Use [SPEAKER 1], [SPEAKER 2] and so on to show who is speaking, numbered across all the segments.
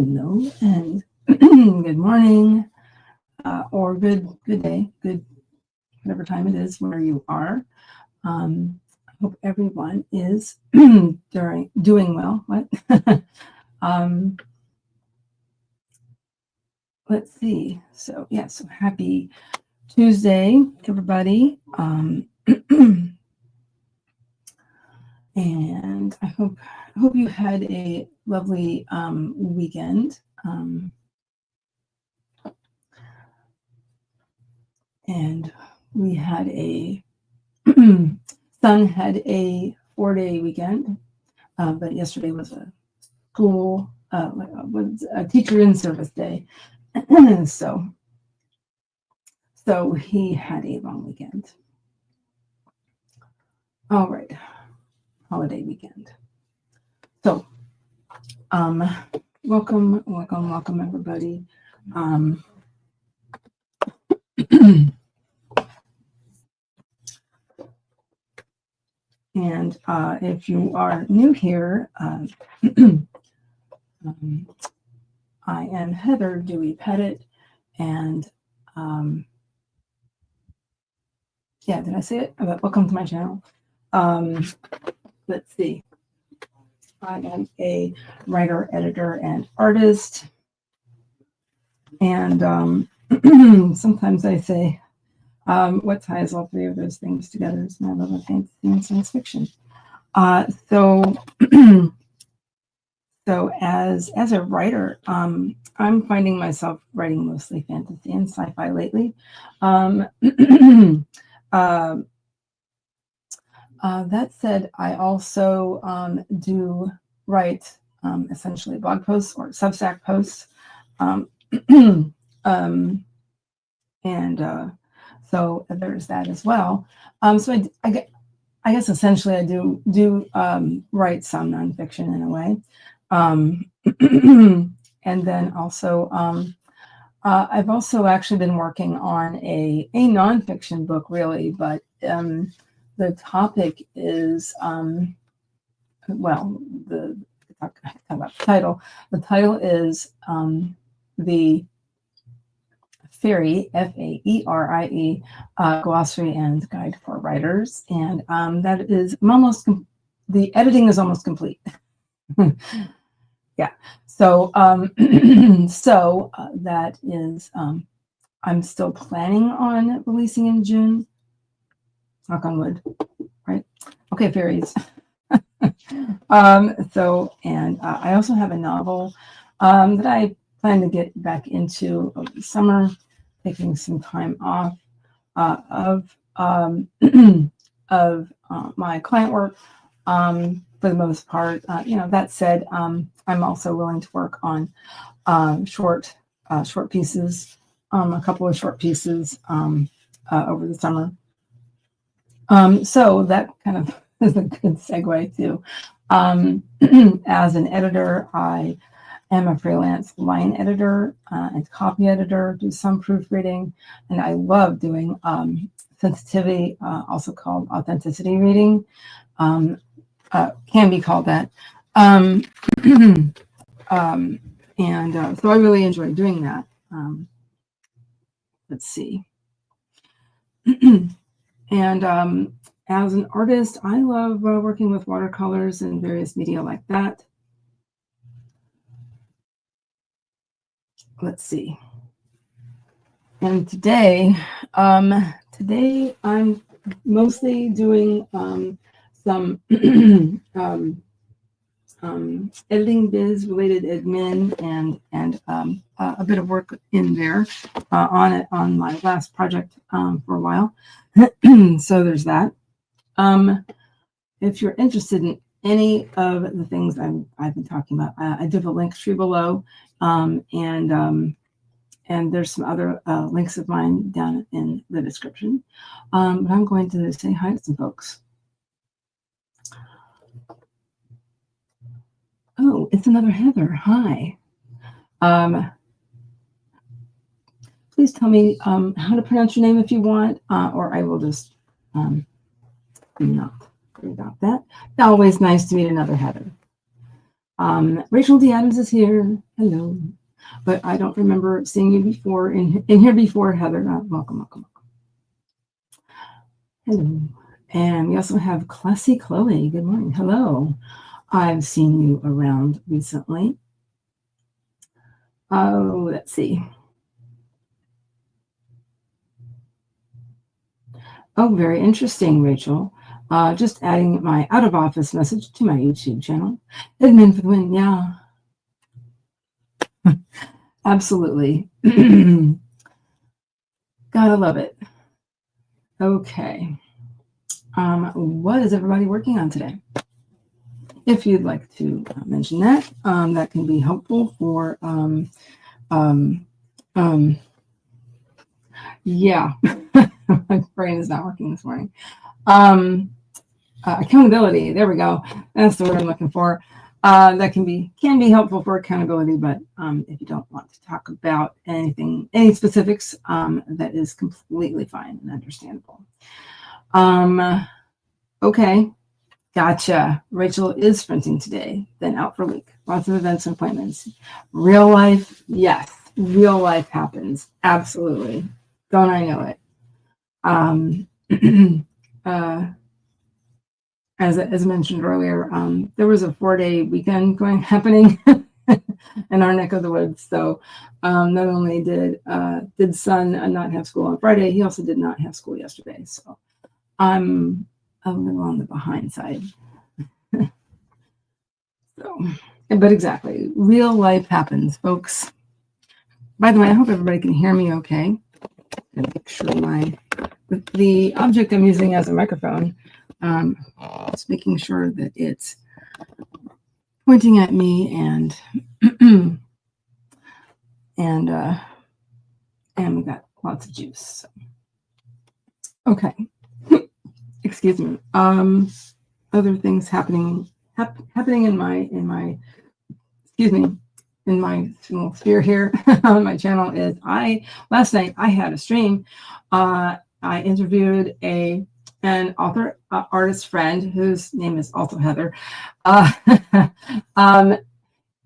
[SPEAKER 1] Hello and good morning, or good day, good whatever time it is where you are. I hope everyone is doing well. What? Let's see. So yeah, so happy Tuesday, everybody. And I hope you had a lovely weekend. And we had son had a 4-day weekend, but yesterday was a school, was a teacher in service day. so he had a long weekend. All right. Holiday weekend. So, welcome everybody. And if you are new here, I am Heather Dewey Pettit, and yeah, did I say it? Welcome to my channel. Let's see. I am a writer, editor, and artist. And sometimes I say, what ties all three of those things together is my love of fantasy and science fiction. So as a writer, I'm finding myself writing mostly fantasy and sci-fi lately. That said, I also do write essentially blog posts or Substack posts, so there's that as well. So I guess essentially I do write some nonfiction in a way, and then also I've also actually been working on a nonfiction book, really, but the topic is, well, talk about the title. The title is the Fairy, F-A-E-R-I-E, Glossary and Guide for Writers. And that is the editing is almost complete. Yeah. So, that is, I'm still planning on releasing in June. Knock on wood, right? Okay, fairies. I also have a novel that I plan to get back into over the summer, taking some time off of my client work for the most part. That said, I'm also willing to work on short pieces, a couple of short pieces over the summer. So that kind of is a good segue too. As an editor, I am a freelance line editor and copy editor, do some proofreading, and I love doing sensitivity, also called authenticity reading, can be called that. So I really enjoy doing that. Let's see. And as an artist, I love working with watercolors and various media like that. Let's see. And today I'm mostly doing some editing biz related admin and a bit of work in there on my last project for a while. So there's that. If you're interested in any of the things I've been talking about, I do have a link tree below, and there's some other links of mine down in the description. But I'm going to say hi to some folks. Oh, it's another Heather. Hi. Please tell me how to pronounce your name if you want, or I will just not worry about that. Always nice to meet another Heather. Rachel D. Adams is here. Hello. But I don't remember seeing you before in here before, Heather. Welcome, welcome, welcome. Hello. And we also have Classy Chloe. Good morning. Hello. I've seen you around recently. Oh, let's see. Oh, very interesting, Rachel. Just adding my out of office message to my YouTube channel. Admin for the win. Yeah. Absolutely. Gotta love it. Okay. What is everybody working on today? If you'd like to mention that, that can be helpful for, yeah, my brain is not working this morning. Accountability. There we go. That's the word I'm looking for. That can be helpful for accountability, but if you don't want to talk about any specifics, that is completely fine and understandable. Okay, gotcha. Rachel is sprinting today, then out for a week. Lots of events and appointments. Real life, yes, real life happens. Absolutely. Don't I know it? As mentioned earlier, there was a 4-day weekend happening in our neck of the woods. So not only did son not have school on Friday, he also did not have school yesterday. So I'm a little on the behind side. But exactly, real life happens, folks. By the way, I hope everybody can hear me okay. And make sure the object I'm using as a microphone, just making sure that it's pointing at me and and we got lots of juice. So. Okay. Excuse me. Other things happening in my small sphere here on my channel is last night I had a stream. I interviewed an author artist friend whose name is also Heather.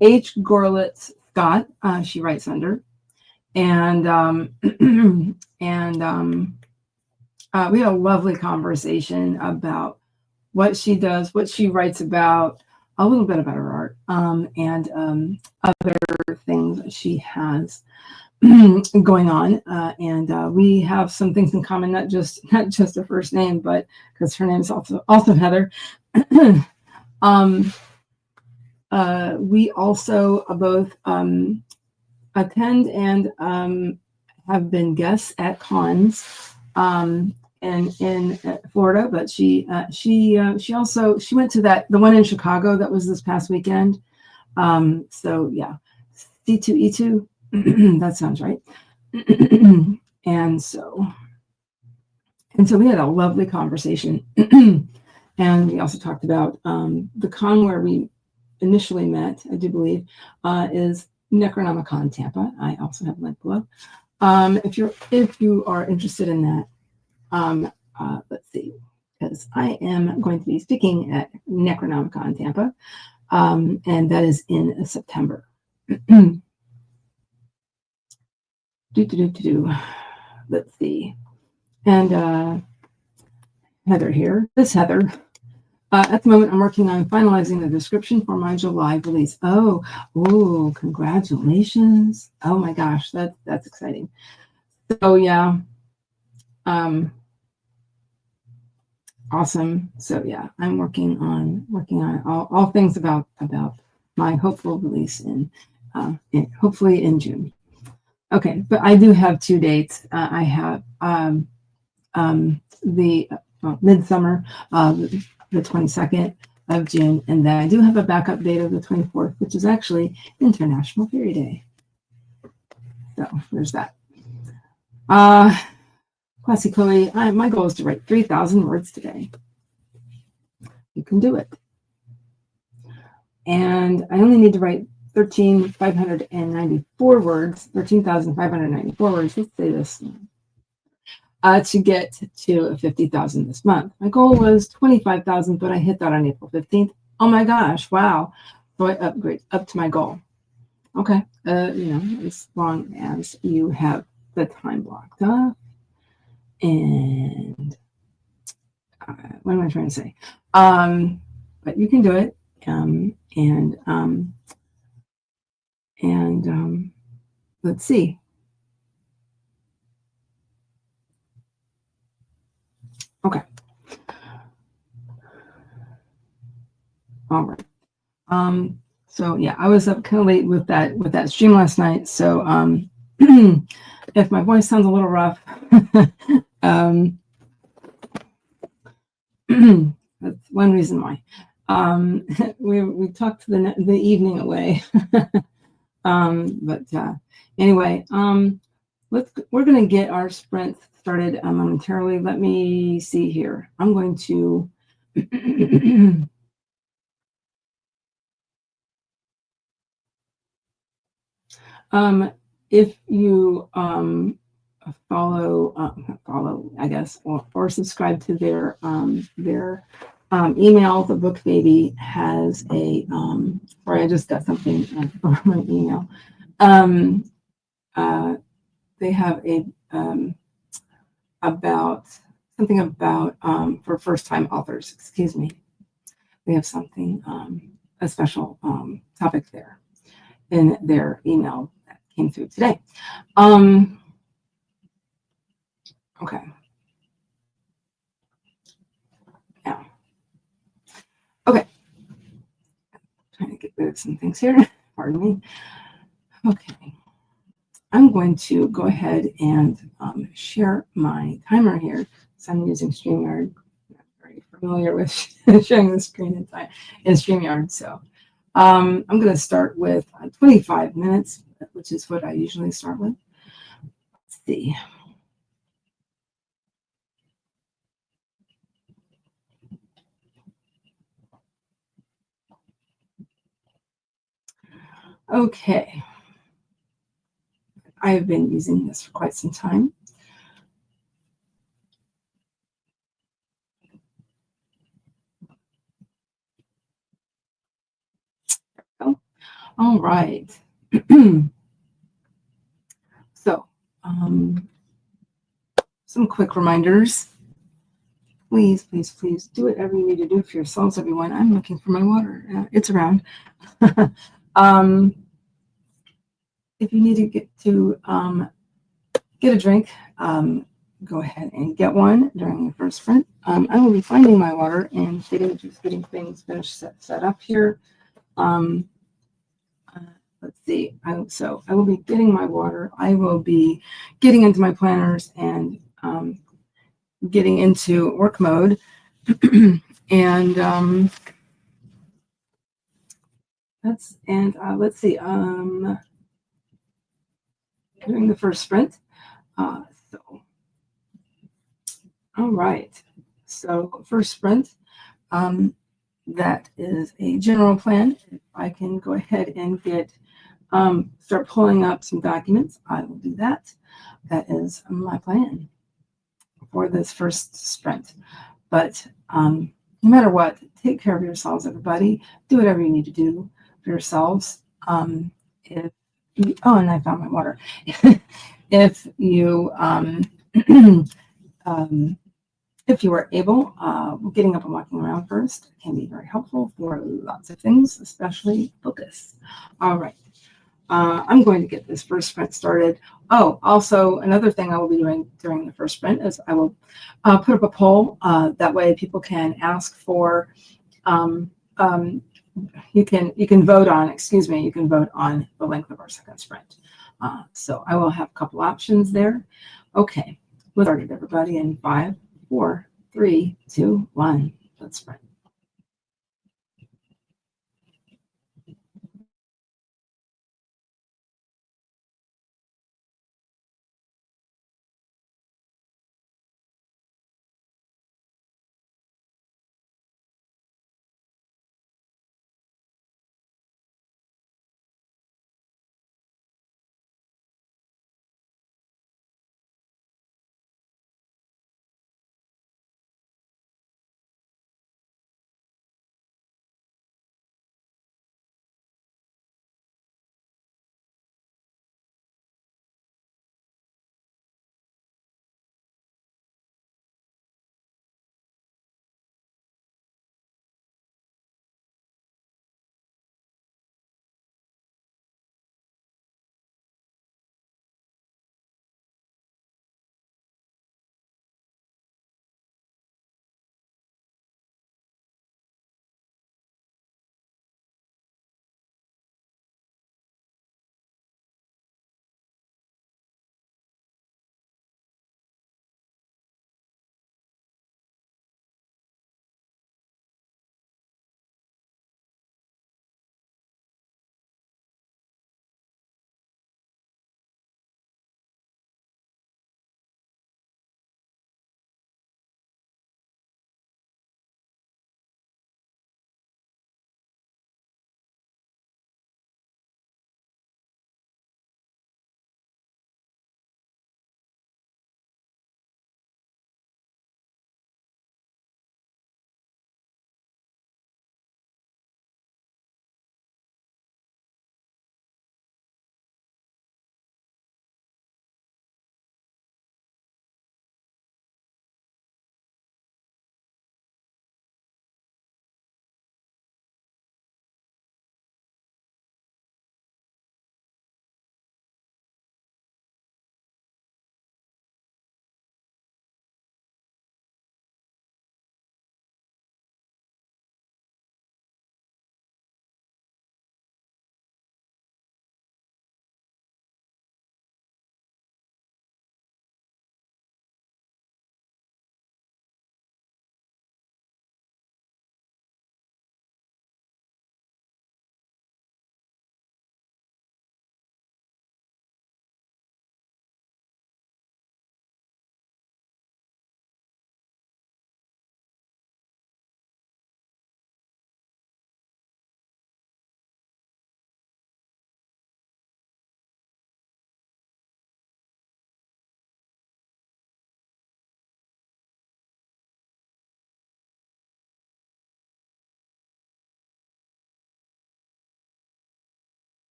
[SPEAKER 1] H. Gorlitz Scott. She writes under, and we had a lovely conversation about what she does, what she writes about, a little bit about her art, and other things that she has going on. And we have some things in common, not just her first name, but because her name is also Heather. We also both attend and have been guests at cons in Florida, but she went to the one in Chicago that was this past weekend. So yeah, C2E2, that sounds right. and so we had a lovely conversation, and we also talked about the con where we initially met, I do believe, is Necronomicon Tampa. I also have a link below. If you are interested in that, let's see, because I am going to be speaking at Necronomicon Tampa, and that is in September. Let's see, and Heather here. This Heather. At the moment, I'm working on finalizing the description for my July release. Oh, congratulations. Oh my gosh, that's exciting. So yeah. Awesome. So yeah, I'm working on all things about my hopeful release hopefully in June. Okay, but I do have 2 dates. I have the midsummer, the 22nd of June, and then I do have a backup date of the 24th, which is actually International Fairy Day. So there's that. Classy Chloe, my goal is to write 3,000 words today. You can do it. And I only need to write 13,594 words, 13,594 words. Let's say this. To get to 50,000 this month. My goal was 25,000, but I hit that on April 15th. Oh my gosh, wow. So I upgrade up to my goal. Okay, you know, as long as you have the time blocked off. And what am I trying to say? But you can do it. Let's see. Okay. All right. So yeah, I was up kind of late with that stream last night. So if my voice sounds a little rough, that's one reason why. We talked the evening away. But anyway, we're going to get our sprint started momentarily. Let me see here. I'm going to if you follow, I guess, or subscribe to their email. The Book Baby has a sorry, I just got something from my email. They have a about something about for first-time authors. Excuse me. They have something a special topic there in their email that came through today. Okay. Now, okay. Trying to get rid of some things here. Pardon me. Okay. I'm going to go ahead and share my timer here. So I'm using StreamYard. I'm not very familiar with sharing the screen in StreamYard. So I'm going to start with 25 minutes, which is what I usually start with. Let's see. Okay. I have been using this for quite some time. Oh, all right. So, some quick reminders. Please, please, please do whatever you need to do for yourselves, everyone. I'm looking for my water. It's around. If you need to get a drink, go ahead and get one during the first sprint. I will be finding my water and getting things finished set up here. Let's see. So I will be getting my water. I will be getting into my planners and getting into work mode. And let's see. During the first sprint. So, all right. So first sprint. That is a general plan. If I can go ahead and get start pulling up some documents, I will do that. That is my plan for this first sprint. But no matter what, take care of yourselves, everybody. Do whatever you need to do for yourselves. And I found my water. If you if you are able, getting up and walking around first can be very helpful for lots of things, especially focus. All right. I'm going to get this first sprint started. Oh, also another thing I will be doing during the first sprint is I will put up a poll. That way people can ask for, you can vote on, you can vote on the length of our second sprint. So I will have a couple options there. Okay, we'll start it, everybody, in 5, 4, 3, 2, 1. Let's sprint.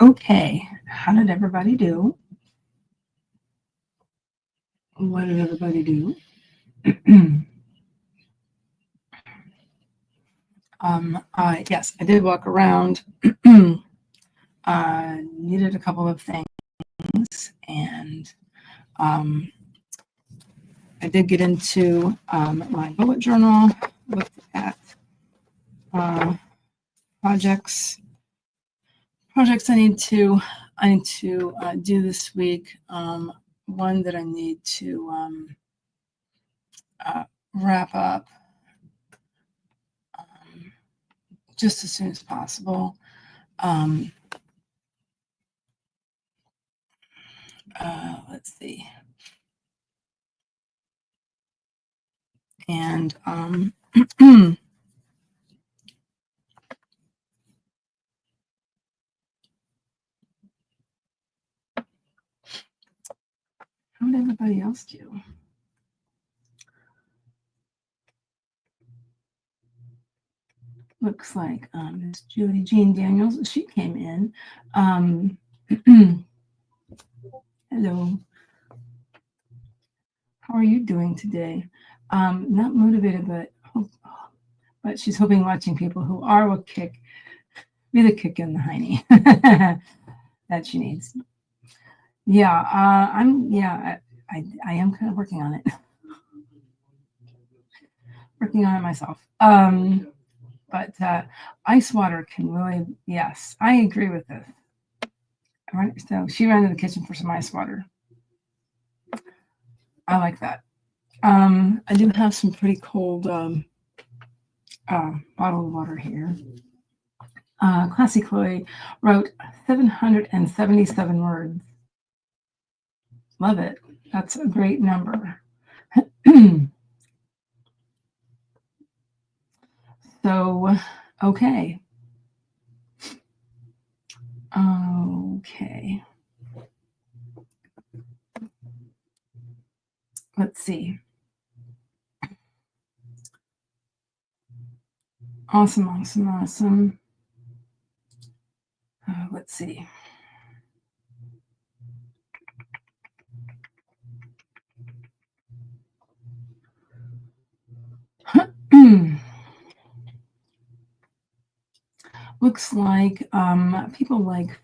[SPEAKER 1] Okay, how did everybody do? What did everybody do? Yes, I did walk around. Needed a couple of things, and I did get into my bullet journal, looked at projects I need to do this week. One that I need to wrap up just as soon as possible. Let's see. And how did everybody else do? Looks like Miss Judy Jean Daniels, she came in. Hello. How are you doing today? Not motivated, but she's hoping watching people who are will be the kick in the hiney that she needs. Yeah, I am kind of working on it. Working on it myself. But ice water can really, yes, I agree with this. So she ran to the kitchen for some ice water. I like that. I do have some pretty cold bottled water here. Classy Chloe wrote 777 words. Love it. That's a great number. So, okay. Okay. Let's see. Awesome. Let's see. Looks like people like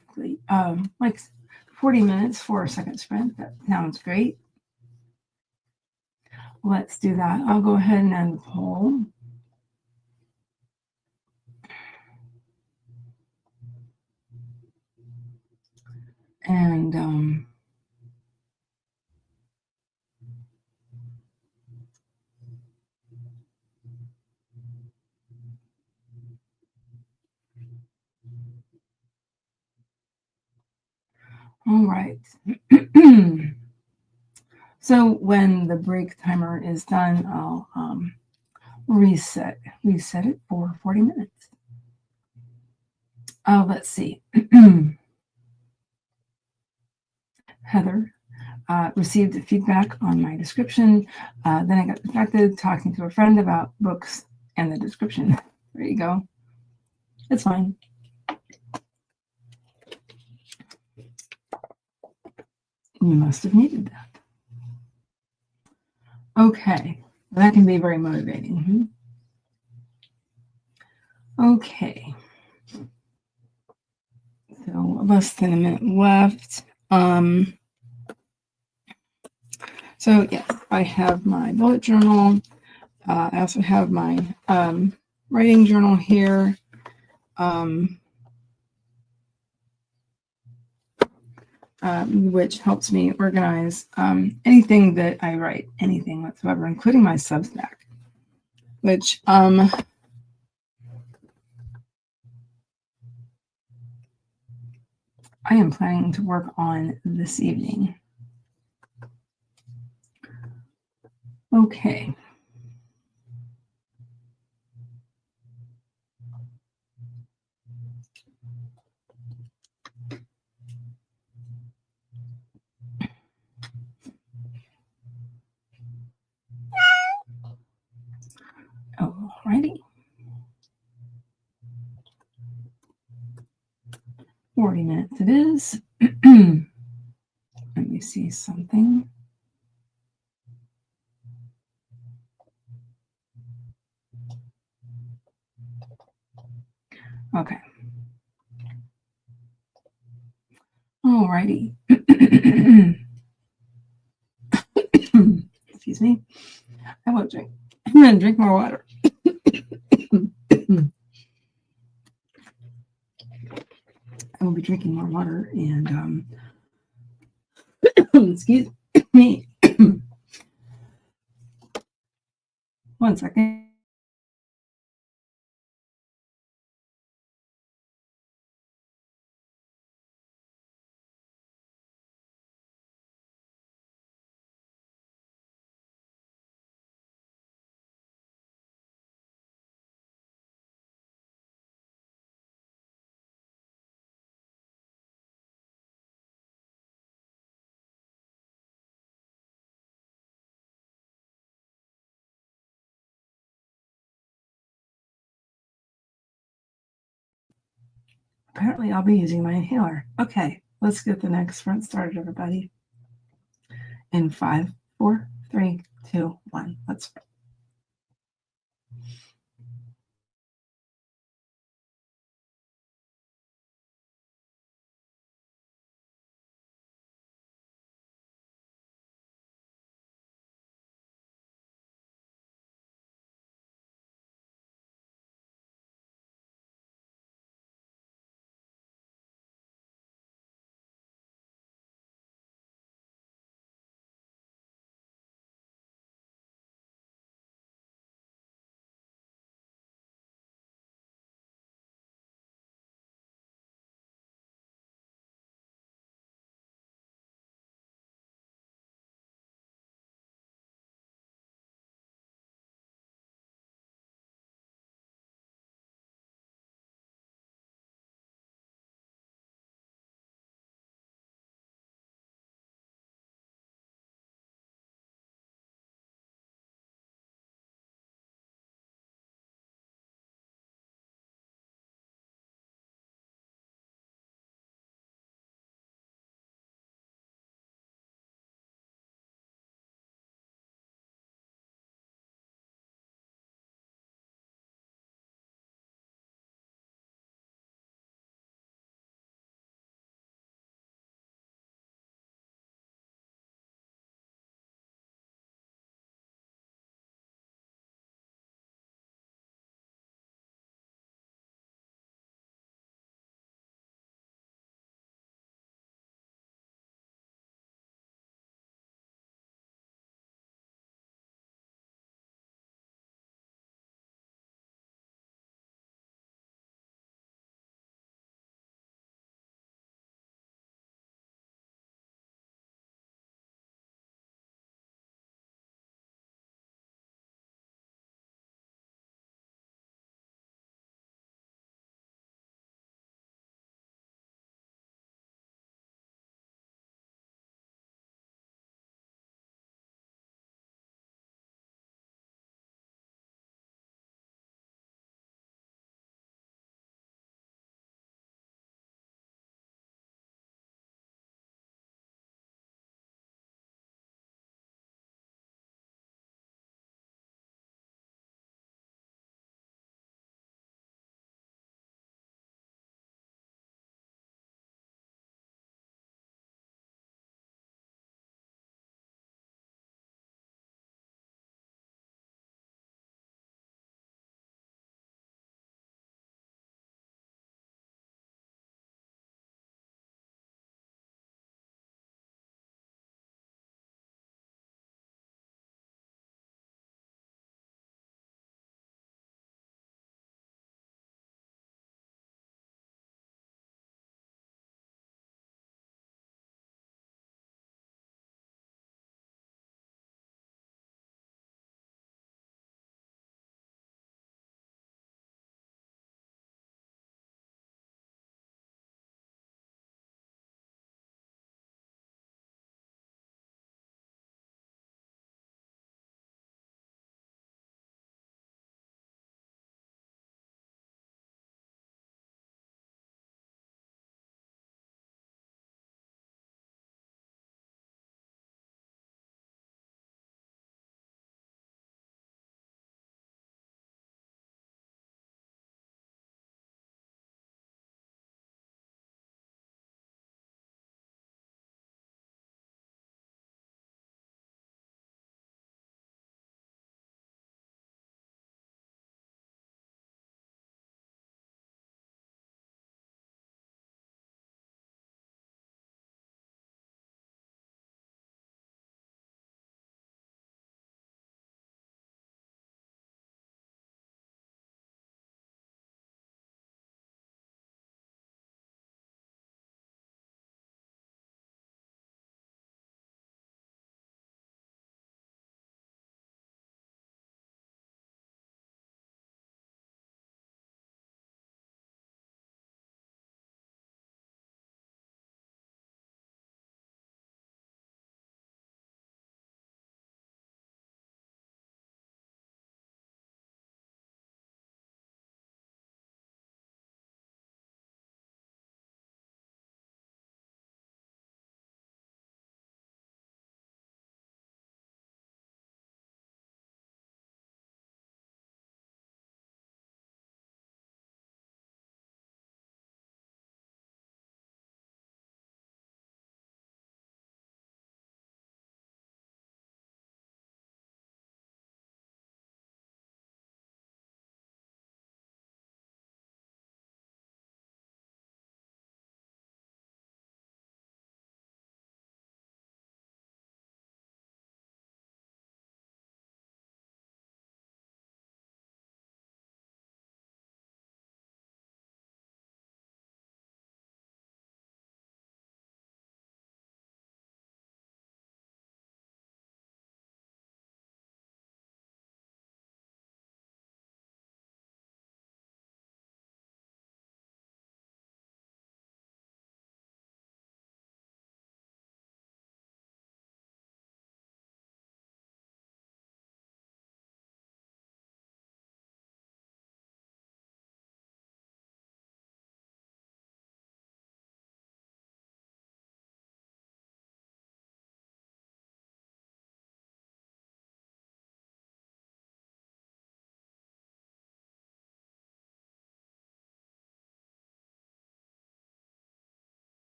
[SPEAKER 1] 40 minutes for a second sprint. That sounds great. Let's do that. I'll go ahead and end the poll. And all right. So when the break timer is done, I'll reset it for 40 minutes. Let's see. Heather received feedback on my description. Then I got distracted talking to a friend about books and the description. There you go. It's fine. You must have needed that. Okay, that can be very motivating. Okay. So less than a minute left. So yes, I have my bullet journal. I also have my writing journal here. Which helps me organize anything that I write, anything whatsoever, including my Substack, which I am planning to work on this evening. Okay. Alrighty. 40 40 minutes it is. Let me see something. Okay. Alrighty. Excuse me. I will drink. I'm going to drink more water. I will be drinking more water and excuse me. 1 second. Apparently, I'll be using my inhaler. Okay, let's get the next front started, everybody. In 5, 4, 3, 2, 1. Let's.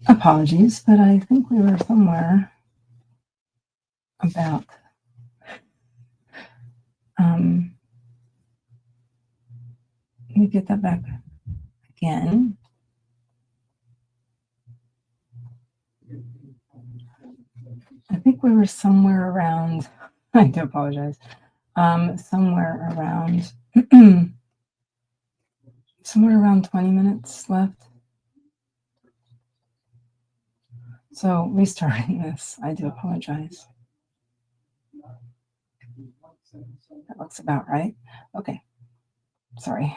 [SPEAKER 1] Apologies, but I think we were somewhere about let me get that back again. I think we were somewhere around, I do apologize, somewhere around, somewhere around 20 minutes left. So restarting this, I do apologize. That looks about right. Okay, sorry.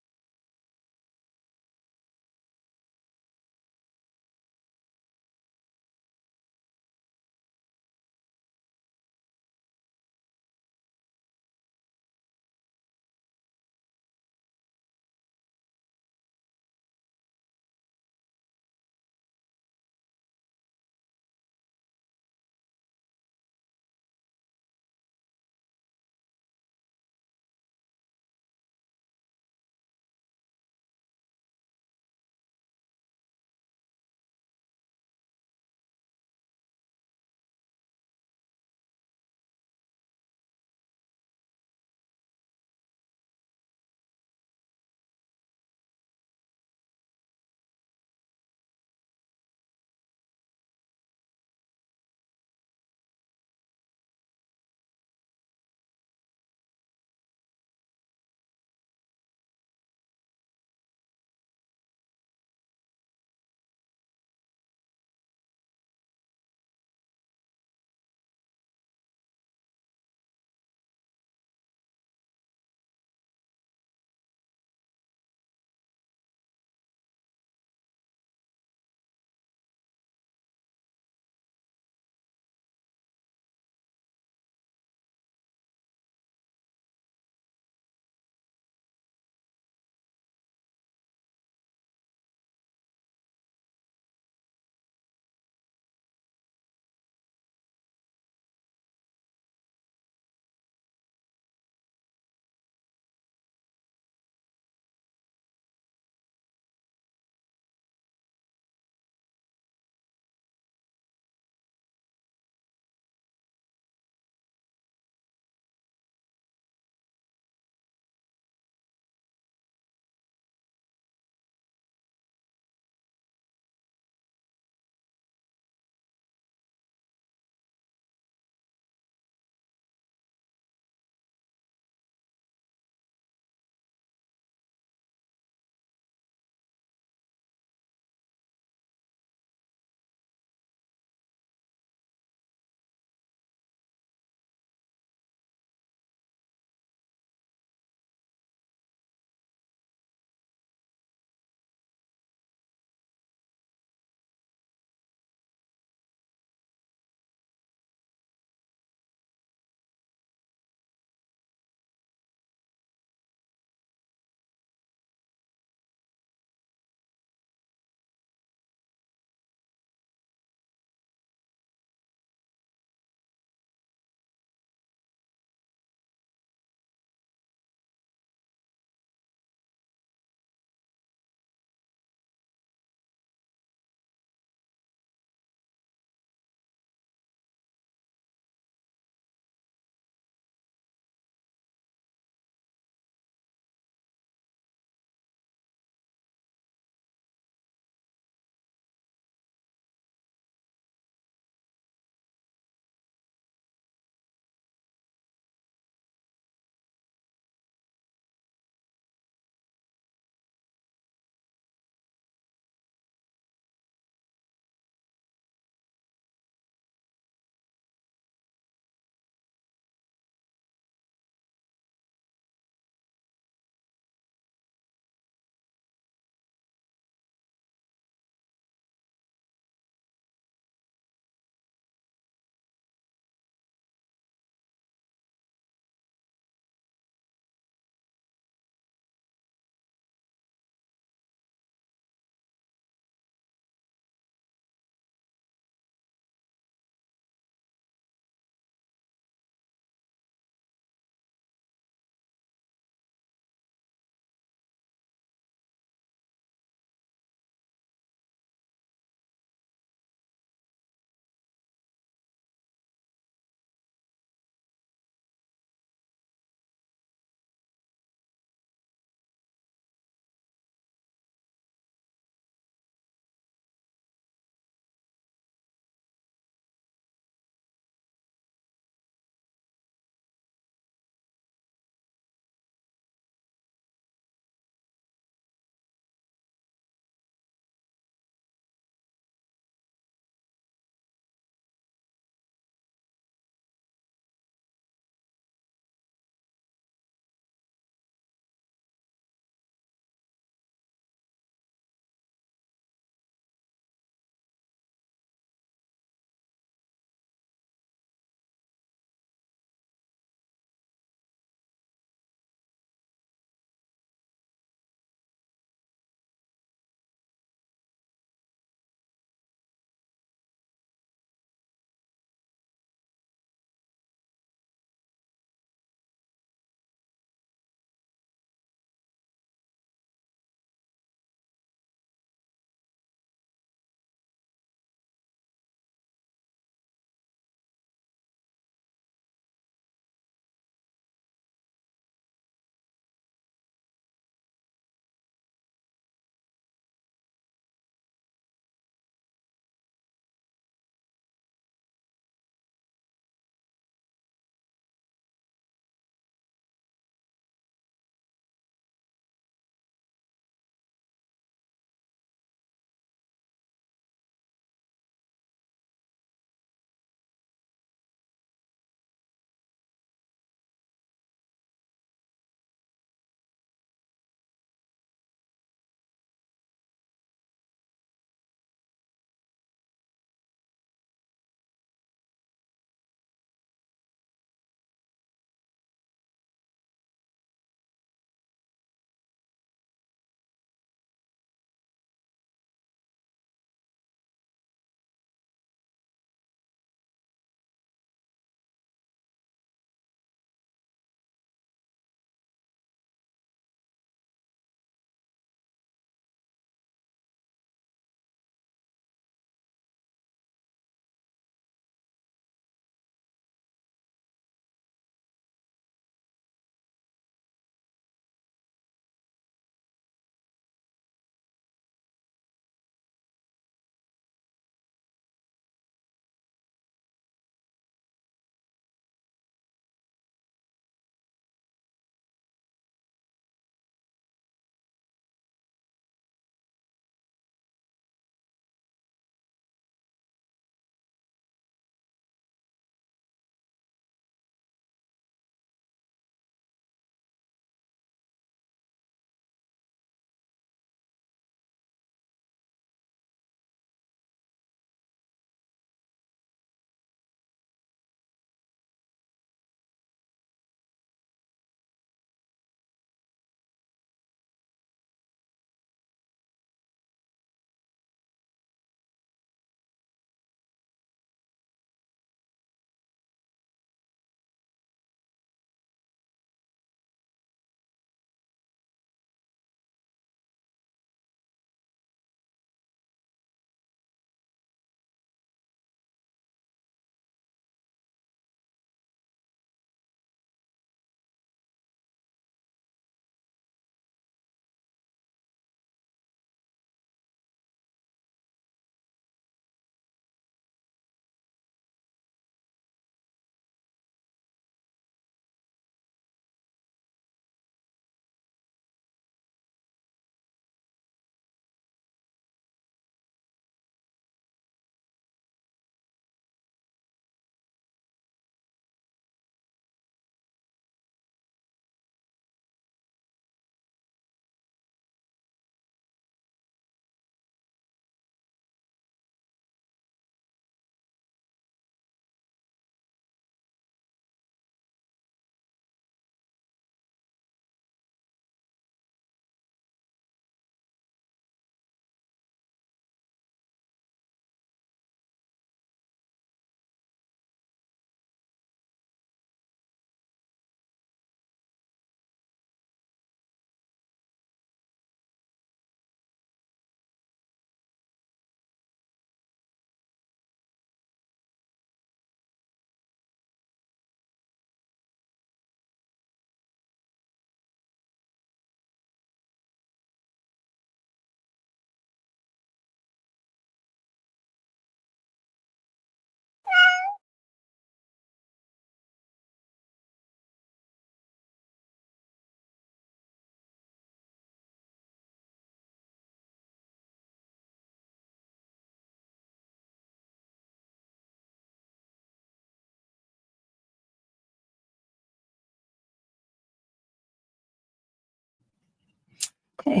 [SPEAKER 1] Okay,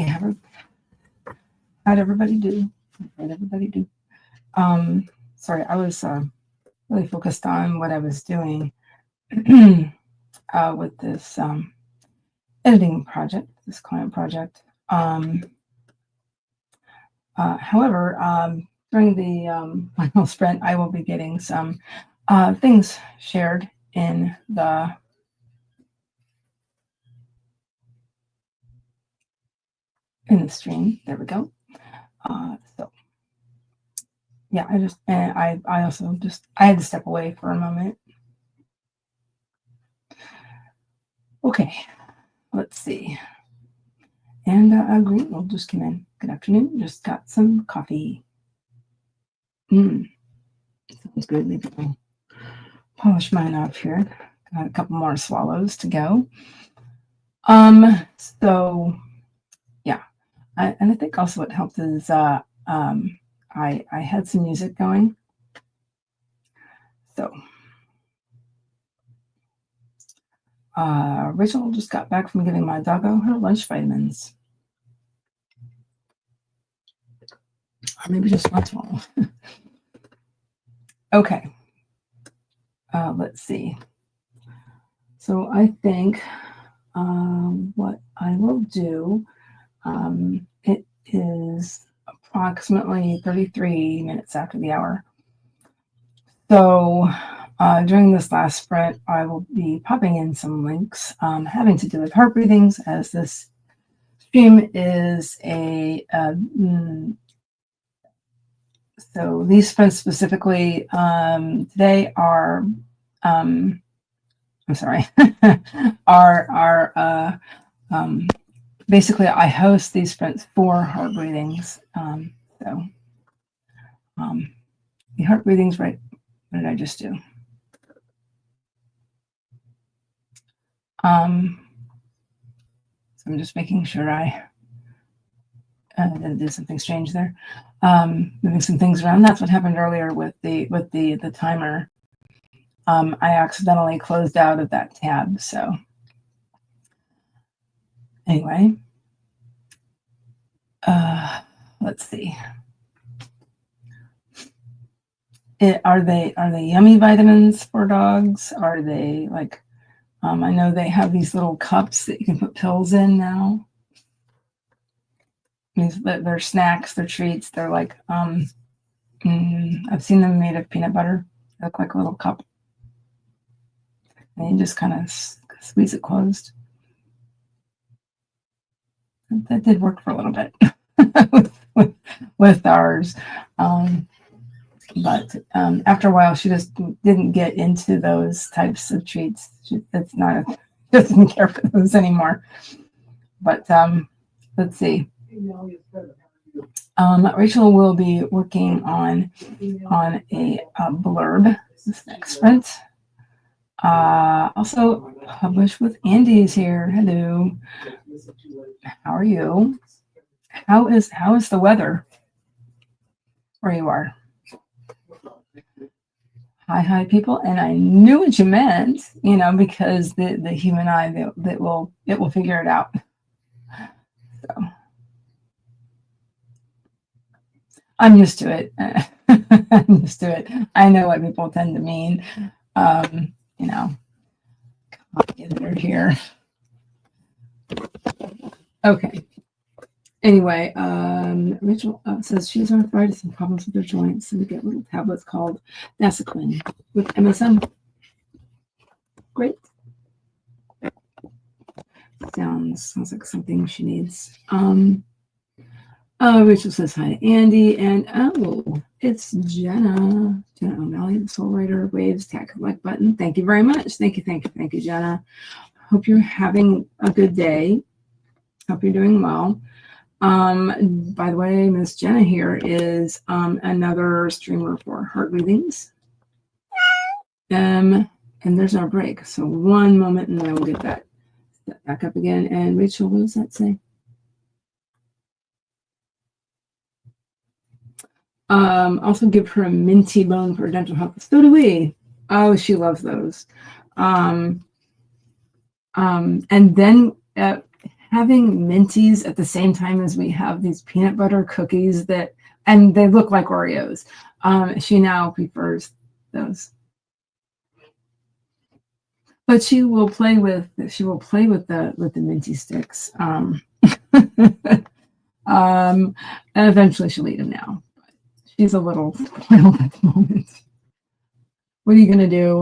[SPEAKER 1] how'd everybody do? How'd everybody do? Sorry, I was really focused on what I was doing with this editing project, this client project. However, during the final sprint, I will be getting some things shared in the stream. There we go. So yeah, I also I had to step away for a moment. Okay, let's see. And Greenwald just came in. Good afternoon. Just got some coffee. Sounds good. Maybe I'll polish mine up here. Got a couple more swallows to go. So yeah, and I think also what helped is I had some music going. So Rachel just got back from giving my doggo her lunch vitamins. Or maybe just one swallow. Okay. Let's see. So I think what I will do, it is approximately 33 minutes after the hour. So during this last sprint, I will be popping in some links having to do with heart breathings, as this stream is so these sprints specifically today are, I'm sorry, are basically I host these sprints for heart breathings. The heart breathings, right? What did I just do? So I'm just making sure I didn't do something strange there. Moving some things around. That's what happened earlier with the timer. I accidentally closed out of that tab. So anyway, let's see. Are they yummy vitamins for dogs? Are they like? I know they have these little cups that you can put pills in now. They're snacks, they're treats. They're like I've seen them made of peanut butter. They look like a little cup. And you just kind of squeeze it closed. That did work for a little bit with ours. But after a while, she just didn't get into those types of treats. Doesn't care for those anymore. But let's see. Rachel will be working on a blurb this next sprint. Also published with Andy's here. Hello. How are you? How is the weather where you are? Hi people, and I knew what you meant, because the human eye it will figure it out. So I'm used to it. I'm used to it. I know what people tend to mean. Editor here. Okay. Anyway, Rachel says she has arthritis and problems with her joints, and we get little tablets called Nasequin with MSM. Great. Sounds like something she needs. Rachel says hi to Andy, and it's Jenna O'Malley, the soul writer. Waves, tag like button. Thank you very much. Thank you, Jenna. Hope you're having a good day. Hope you're doing well. By the way, Miss Jenna here is another streamer for heart breathings. And there's our break. So one moment, and then I will get that back up again. And Rachel, what does that say? Also give her a minty bone for dental health. So do we. Oh, she loves those. And then having minties at the same time as we have these peanut butter cookies and they look like Oreos. She now prefers those. But she will play with the minty sticks. And eventually she'll eat them now. She's a little spoiled at the moment. What are you gonna do?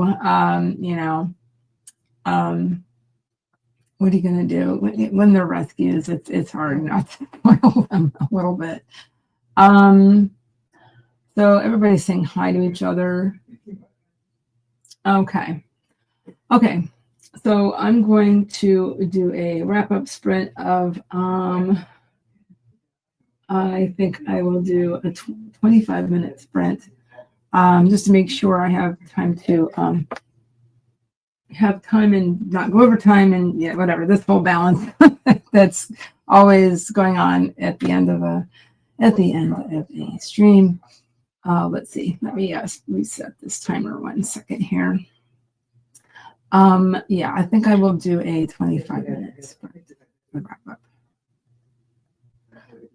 [SPEAKER 1] What are you gonna do when they're rescues? It's hard not to spoil them a little bit. So everybody's saying hi to each other. Okay. So I'm going to do a wrap-up sprint of I think I will do a 25-minute sprint, just to make sure I have time to and not go over time and whatever, this whole balance that's always going on at the end of a stream. Let's see. Let me reset this timer 1 second here. I think I will do a 25-minute sprint wrap up.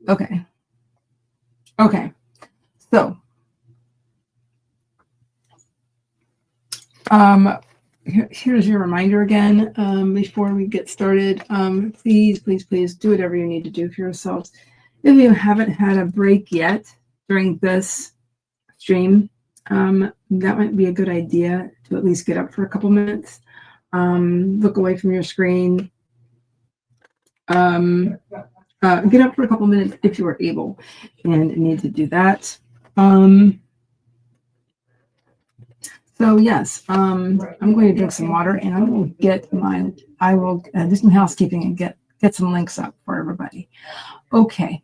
[SPEAKER 1] Okay. So, here's your reminder again, before we get started. Please do whatever you need to do for yourselves. If you haven't had a break yet during this stream, that might be a good idea to at least get up for a couple minutes, look away from your screen, get up for a couple minutes if you are able and need to do that. So yes, I'm going to drink some water, and I will do some housekeeping and get some links up for everybody. Okay.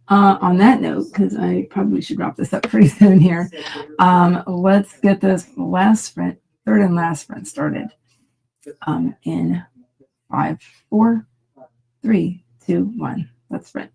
[SPEAKER 1] On that note, because I probably should wrap this up pretty soon here, let's get this third and last sprint started. In 5, 4, 3, 2, 1. Let's sprint.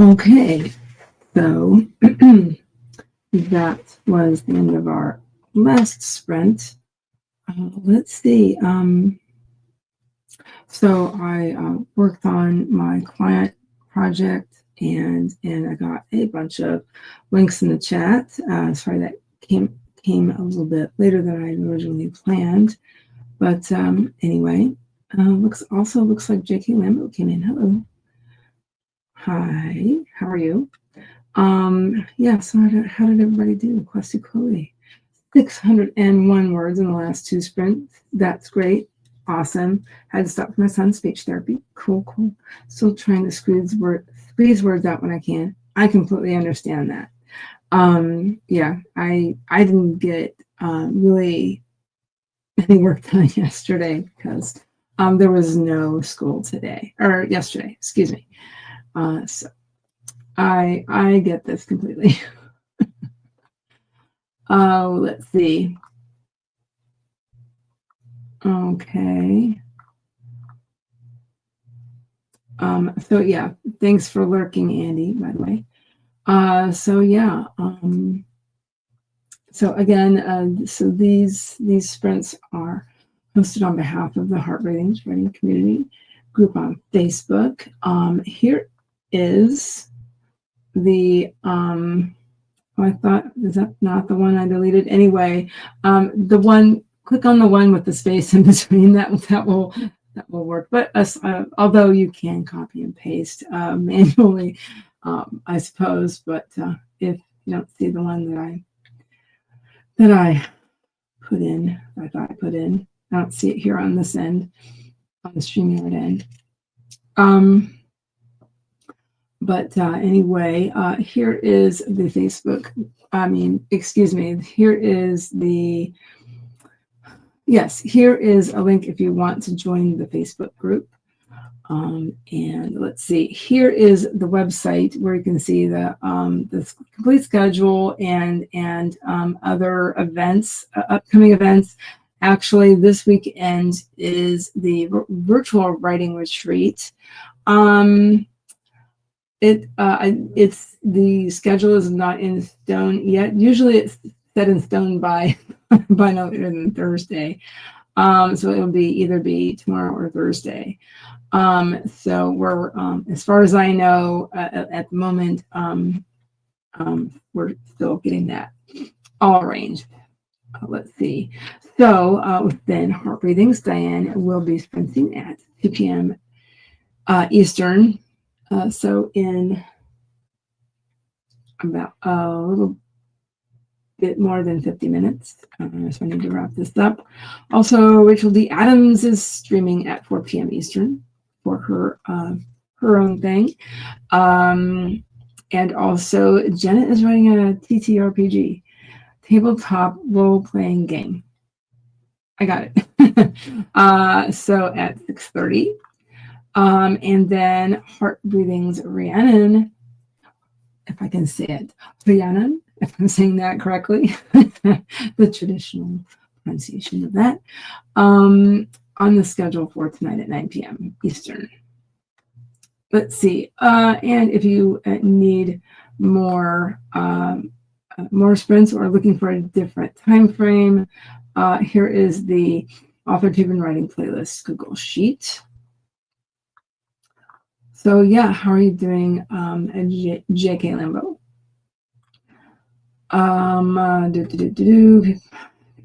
[SPEAKER 1] Okay, so that was the end of our last sprint. Let's see. So I worked on my client project, and I got a bunch of links in the chat. Sorry that came a little bit later than I originally planned, but anyway, looks like J.K. Lambo came in. Hello. Hi, how are you? Yeah, so how did everybody do? Questy Chloe. 601 words in the last 2 sprints. That's great. Awesome. Had to stop for my son's speech therapy. Cool. Still trying to squeeze words out when I can. I completely understand that. Yeah, I didn't get really any work done yesterday because there was no school today, or yesterday, excuse me. So I get this completely. Oh, let's see. Okay. So yeah, thanks for lurking, Andy, by the way. So yeah, so again, so these sprints are hosted on behalf of the Heart Ratings Writing Community group on Facebook. Here is the I thought, is that not the one I deleted? Anyway, the one, click on the one with the space in between. That will work. But although you can copy and paste manually, I suppose. But if you don't see the one that I put in, I thought I put in, I don't see it here on this end, on the StreamYard end. But anyway, here is the Facebook. Excuse me. Here is here is a link if you want to join the Facebook group. And let's see. Here is the website where you can see the complete schedule and other events, upcoming events. Actually, this weekend is the virtual writing retreat. It's the schedule is not in stone yet. Usually it's set in stone by no later than Thursday. So it'll either be tomorrow or Thursday. So we're as far as I know at the moment, we're still getting that all arranged. Let's see. So within Heart Breathings, Diane will be sprinting at 2 p.m. Eastern. So in about a little bit more than 50 minutes. So I need to wrap this up. Also, Rachel D. Adams is streaming at 4 p.m. Eastern for her own thing. And also, Jenna is writing a TTRPG, tabletop role-playing game. I got it. So at 6:30. And then Heart Breathings, Rhiannon, if I can say it, Rhiannon, if I'm saying that correctly, the traditional pronunciation of that, on the schedule for tonight at 9 p.m. Eastern. Let's see. And if you need more sprints or looking for a different time frame, here is the Authortube and Writing Playlist Google Sheet. So yeah, how are you doing, J.K. Lambo?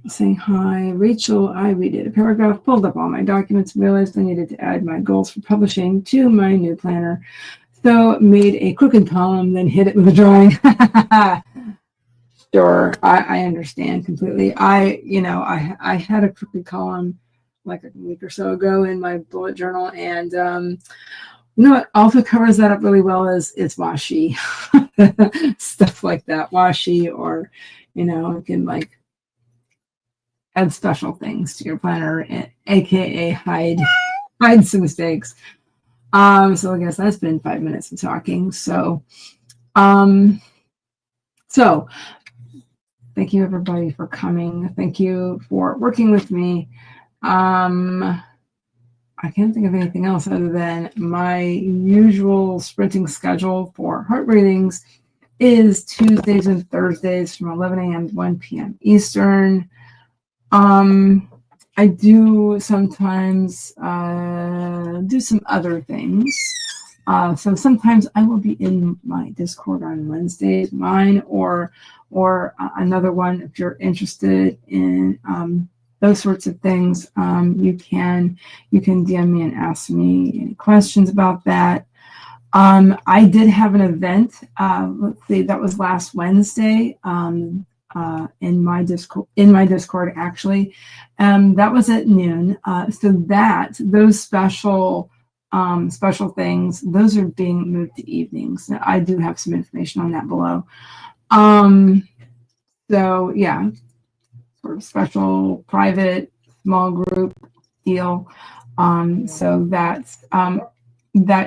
[SPEAKER 1] Saying hi. Rachel, I redid a paragraph, pulled up all my documents, realized I needed to add my goals for publishing to my new planner. So made a crooked column, then hit it with a drawing. Sure, I understand completely. I had a crooked column like a week or so ago in my bullet journal, and you know what also covers that up really well is washi. Stuff like that, washi, or you can like add special things to your planner, aka hide some mistakes. So I guess that's been 5 minutes of talking. So thank you everybody for coming. Thank you for working with me. I can't think of anything else other than my usual sprinting schedule for heart readings is Tuesdays and Thursdays from 11 a.m. to 1 p.m. Eastern. I do sometimes do some other things. So sometimes I will be in my Discord on Wednesdays, mine or another one. If you're interested in those sorts of things, you can DM me and ask me any questions about that. I did have an event. Let's see, that was last Wednesday. In my Discord actually, that was at noon. So those special things, those are being moved to evenings. Now, I do have some information on that below. So yeah, sort of special, private, small group deal. So that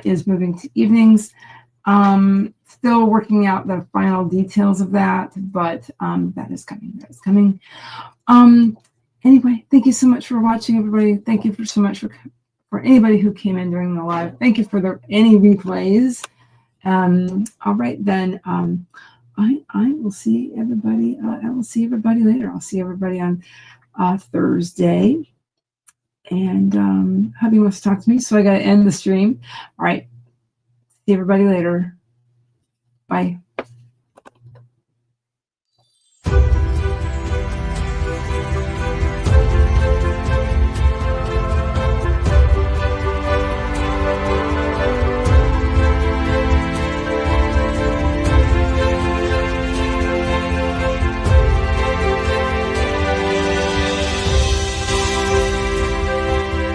[SPEAKER 1] is moving to evenings. Still working out the final details of that, but that is coming. That is coming. Anyway, thank you so much for watching, everybody. Thank you so much for anybody who came in during the live. Thank you for any replays. All right, then. I will see everybody. I will see everybody later. I'll see everybody on Thursday. And hubby wants to talk to me, so I got to end the stream. All right. See everybody later. Bye.